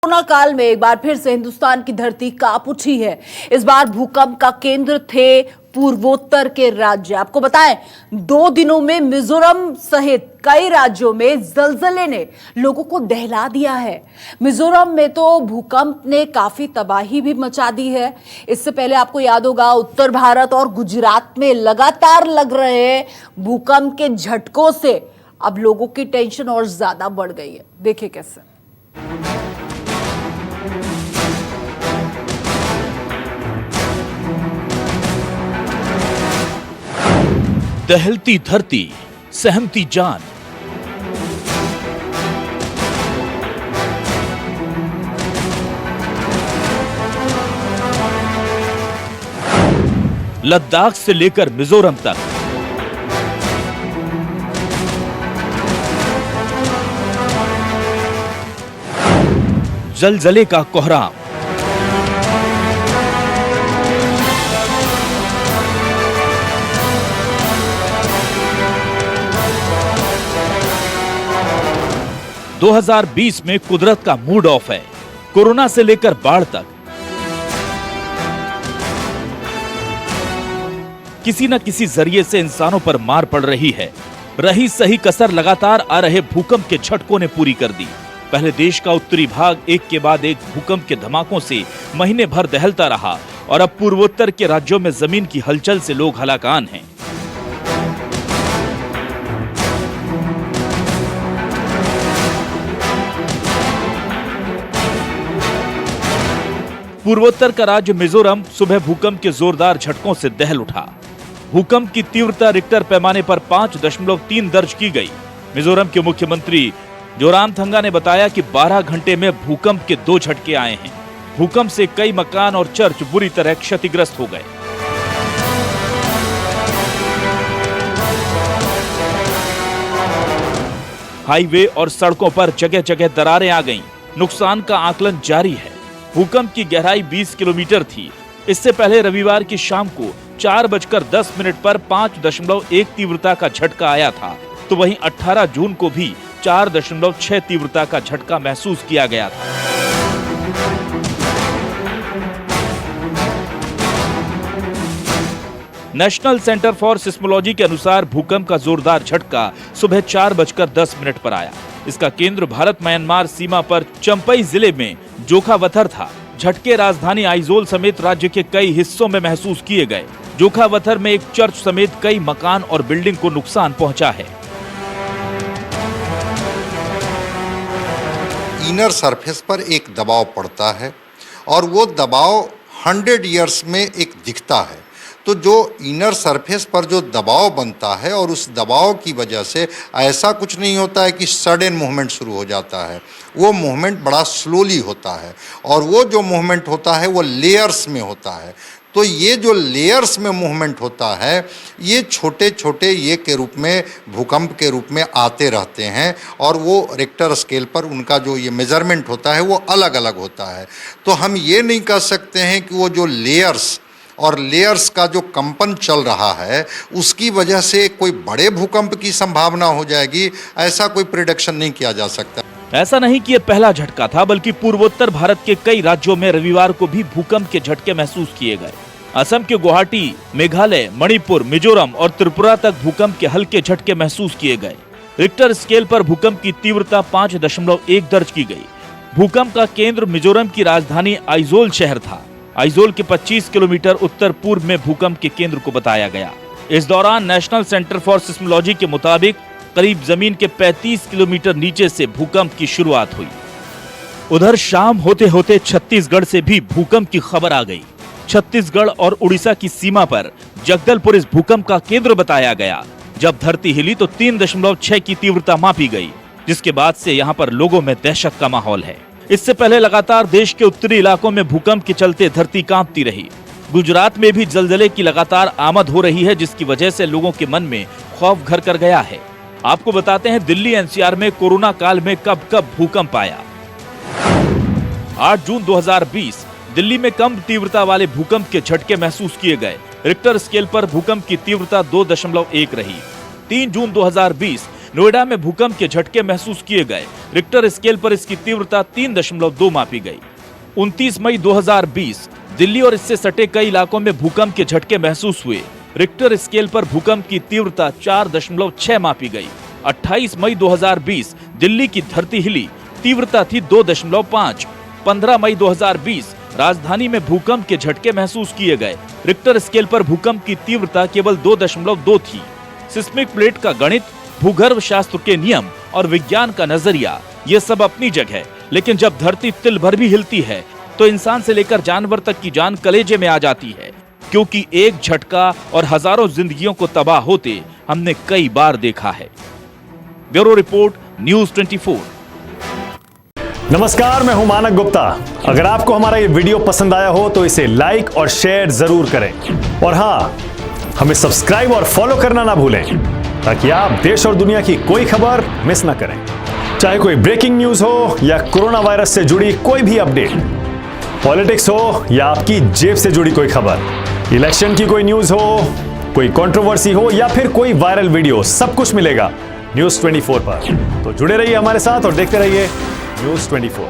Corona काल में एक बार फिर से हिंदुस्तान की धरती कांप उठी है। इस बार भूकंप का केंद्र थे पूर्वोत्तर के राज्य। आपको बताएं, 2 दिनों में मिजोरम सहित कई राज्यों में जलजले ने लोगों को दहला दिया है। मिजोरम में तो भूकंप ने काफी तबाही भी मचा दी है। इससे पहले आपको याद होगा, उत्तर भारत और गुजरात में लगातार लग रहे भूकंप के झटकों से अब लोगों की टेंशन और ज्यादा बढ़ गई है। देखिए कैसे। दहलती धरती, सहमती जान। लद्दाख से लेकर मिजोरम तक जलजले का कोहराम। दो 2020 में कुदरत का मूड ऑफ है। कोरोना से लेकर बाढ़ तक किसी न किसी जरिए से इंसानों पर मार पड़ रही है। रही सही कसर लगातार आ रहे भूकंप के झटकों ने पूरी कर दी। पहले देश का उत्तरी भाग एक के बाद एक भूकंप के धमाकों से महीने भर दहलता रहा और अब पूर्वोत्तर के राज्यों में जमीन की हलचल से लोग हलाकान हैं। पूर्वोत्तर का राज्य मिजोरम सुबह भूकंप के जोरदार झटकों से दहल उठा। भूकंप की तीव्रता रिक्टर पैमाने पर 5.3 दर्ज की गई। मिजोरम के मुख्यमंत्री जोरामथंगा ने बताया कि 12 घंटे में भूकंप के 2 झटके आए हैं। भूकंप से कई मकान और चर्च बुरी तरह क्षतिग्रस्त हो गए। हाईवे और सड़कों पर जगह जगह दरारें आ गईं। नुकसान का आकलन जारी है। भूकंप की गहराई 20 किलोमीटर थी। इससे पहले रविवार की शाम को 4:10 पर 5.1 तीव्रता का झटका आया था, तो वहीं 18 जून को भी 4.6 तीव्रता का झटका महसूस किया गया था। नेशनल सेंटर फॉर सिस्मोलॉजी के अनुसार भूकंप का जोरदार झटका सुबह 4:10 पर आया। इसका केंद्र भारत म्यांमार सीमा पर चंपई जिले में जोखावथर था। झटके राजधानी आइजोल समेत राज्य के कई हिस्सों में महसूस किए गए। जोखावथर में एक चर्च समेत कई मकान और बिल्डिंग को नुकसान पहुंचा है। इनर सरफेस पर एक दबाव पड़ता है और वो दबाव 100 ईयर्स में एक दिखता है। तो जो इनर सरफेस पर जो दबाव बनता है और उस दबाव की वजह से ऐसा कुछ नहीं होता है कि सडन मूवमेंट शुरू हो जाता है। वो मूवमेंट बड़ा स्लोली होता है और वो जो मूवमेंट होता है वो लेयर्स में होता है। तो ये जो लेयर्स में मूवमेंट होता है, ये छोटे छोटे ये के रूप में भूकंप के रूप में आते रहते हैं और वो रिक्टर स्केल पर उनका जो ये मेजरमेंट होता है वो अलग अलग होता है। तो हम ये नहीं कह सकते हैं कि वो जो लेयर्स और लेयर्स का जो कंपन चल रहा है उसकी वजह से कोई बड़े भूकंप की संभावना हो जाएगी, ऐसा कोई प्रिडिक्शन नहीं किया जा सकता। ऐसा नहीं कि यह पहला झटका था, बल्कि पूर्वोत्तर भारत के कई राज्यों में रविवार को भी भूकंप के झटके महसूस किए गए। असम के गुवाहाटी, मेघालय, मणिपुर, मिजोरम और त्रिपुरा तक भूकंप के हल्के झटके महसूस किए गए। रिक्टर स्केल पर भूकंप की तीव्रता 5.1 दर्ज की गई। भूकंप का केंद्र मिजोरम की राजधानी आइजोल शहर था। आइजोल के 25 किलोमीटर उत्तर पूर्व में भूकंप के केंद्र को बताया गया। इस दौरान नेशनल सेंटर फॉर सिस्मोलॉजी के मुताबिक करीब जमीन के 35 किलोमीटर नीचे से भूकंप की शुरुआत हुई। उधर शाम होते होते छत्तीसगढ़ से भी भूकंप की खबर आ गई। छत्तीसगढ़ और उड़ीसा की सीमा पर जगदलपुर इस भूकंप का केंद्र बताया गया। जब धरती हिली तो 3.6 की तीव्रता मापी गई, जिसके बाद से यहाँ पर लोगों में दहशत का माहौल है। इससे पहले लगातार देश के उत्तरी इलाकों में भूकंप के चलते धरती कांपती रही। गुजरात में भी जलजले की लगातार आमद हो रही है, जिसकी वजह से लोगों के मन में खौफ घर कर गया है। आपको बताते हैं, दिल्ली एनसीआर में कोरोना काल में कब कब भूकंप आया। 8 जून 2020 दिल्ली में कम तीव्रता वाले भूकंप के झटके महसूस किए गए। रिक्टर स्केल पर भूकंप की तीव्रता 2.1 रही। 3 जून 2020 नोएडा में भूकंप के झटके महसूस किए गए। रिक्टर स्केल पर इसकी तीव्रता 3.2 मापी गई। 29 मई 2020 दिल्ली और इससे सटे कई इलाकों में भूकंप के झटके महसूस हुए। रिक्टर स्केल पर भूकंप की तीव्रता 4.6 मापी गई। 28 मई 2020 दिल्ली की धरती हिली, तीव्रता थी 2.5। 15 मई 2020 राजधानी में भूकंप के झटके महसूस किए गए। रिक्टर स्केल पर भूकंप की तीव्रता केवल 2.2 थी। सिस्मिक प्लेट का गणित, भूगर्भ शास्त्र के नियम और विज्ञान का नजरिया, ये सब अपनी जगह, लेकिन जब धरती तिल भर भी हिलती है तो इंसान से लेकर जानवर तक की जान कलेजे में आ जाती है, क्योंकि एक झटका और हजारों जिंदगियों को तबाह होते हमने कई बार देखा है। Bureau report, news 24। नमस्कार, मैं हूं मानक गुप्ता। अगर आपको हमारा ये वीडियो पसंद आया हो तो इसे लाइक और शेयर जरूर करें और हाँ, हमें सब्सक्राइब और फॉलो करना ना भूलें ताकि आप देश और दुनिया की कोई खबर मिस ना करें। चाहे कोई ब्रेकिंग न्यूज हो या कोरोना वायरस से जुड़ी कोई भी अपडेट, पॉलिटिक्स हो या आपकी जेब से जुड़ी कोई खबर, इलेक्शन की कोई न्यूज हो, कोई कंट्रोवर्सी हो या फिर कोई वायरल वीडियो, सब कुछ मिलेगा न्यूज़ 24 पर। तो जुड़े रहिए हमारे साथ और देखते रहिए न्यूज़ 24।